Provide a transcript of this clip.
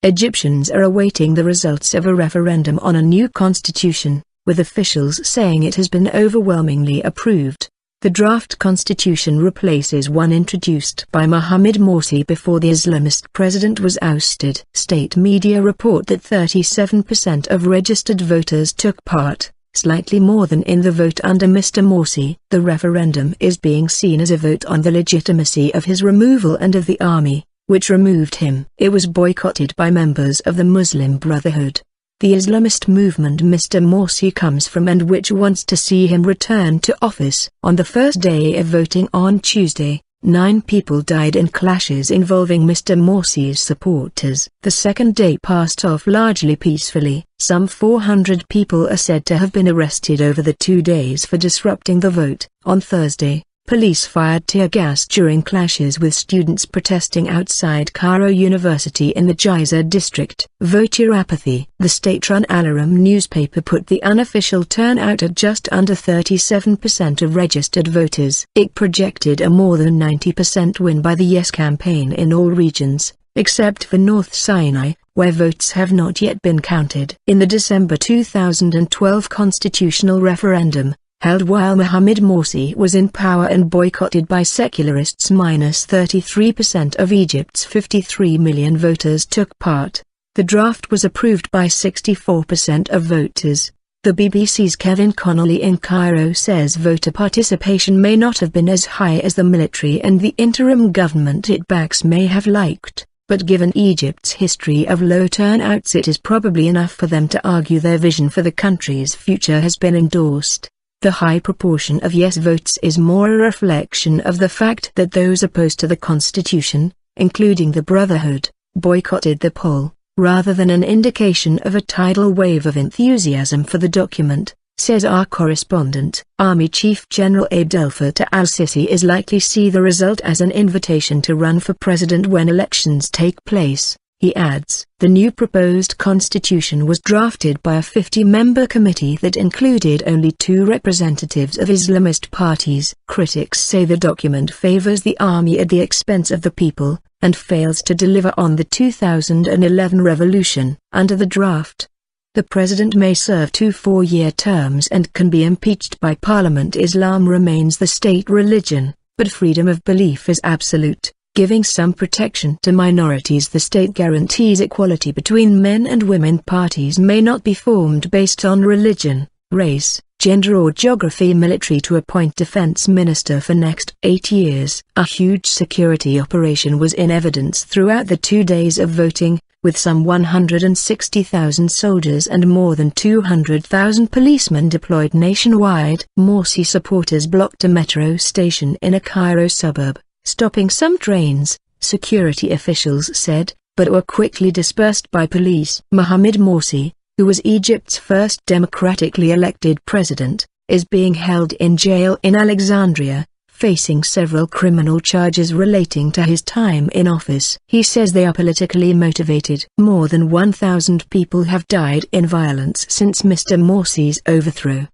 Egyptians are awaiting the results of a referendum on a new constitution, with officials saying it has been overwhelmingly approved. The draft constitution replaces one introduced by Mohammed Morsi before the Islamist president was ousted. State media report that 37% of registered voters took part, slightly more than in the vote under Mr Morsi. The referendum is being seen as a vote on the legitimacy of his removal and of the army, which removed him. It was boycotted by members of the Muslim Brotherhood, the Islamist movement Mr Morsi comes from and which wants to see him return to office. On the first day of voting on Tuesday, 9 people died in clashes involving Mr Morsi's supporters. The second day passed off largely peacefully. Some 400 people are said to have been arrested over the 2 days for disrupting the vote. On Thursday, police fired tear gas during clashes with students protesting outside Cairo University in the Giza district. Vote your apathy. The state-run Al-Aram newspaper put the unofficial turnout at just under 37% of registered voters. It projected a more than 90% win by the Yes campaign in all regions, except for North Sinai, where votes have not yet been counted. In the December 2012 constitutional referendum, held while Mohammed Morsi was in power and boycotted by secularists, -33% of Egypt's 53 million voters took part. The draft was approved by 64% of voters. The BBC's Kevin Connolly in Cairo says voter participation may not have been as high as the military and the interim government it backs may have liked, but given Egypt's history of low turnouts, it is probably enough for them to argue their vision for the country's future has been endorsed. The high proportion of yes votes is more a reflection of the fact that those opposed to the constitution, including the Brotherhood, boycotted the poll, rather than an indication of a tidal wave of enthusiasm for the document, says our correspondent. Army Chief General Abdel Fattah al-Sisi is likely to see the result as an invitation to run for president when elections take place. He adds, the new proposed constitution was drafted by a 50-member committee that included only 2 representatives of Islamist parties. Critics say the document favors the army at the expense of the people, and fails to deliver on the 2011 revolution. Under the draft, the president may serve 2 4-year terms and can be impeached by parliament. Islam remains the state religion, but freedom of belief is absolute, giving some protection to minorities. The state guarantees equality between men and women. Parties may not be formed based on religion, race, gender or geography. Military to appoint defense minister for next 8 years. A huge security operation was in evidence throughout the 2 days of voting, with some 160,000 soldiers and more than 200,000 policemen deployed nationwide. Morsi supporters blocked a metro station in a Cairo suburb, stopping some trains, security officials said, but were quickly dispersed by police. Mohammed Morsi, who was Egypt's first democratically elected president, is being held in jail in Alexandria, facing several criminal charges relating to his time in office. He says they are politically motivated. More than 1,000 people have died in violence since Mr Morsi's overthrow.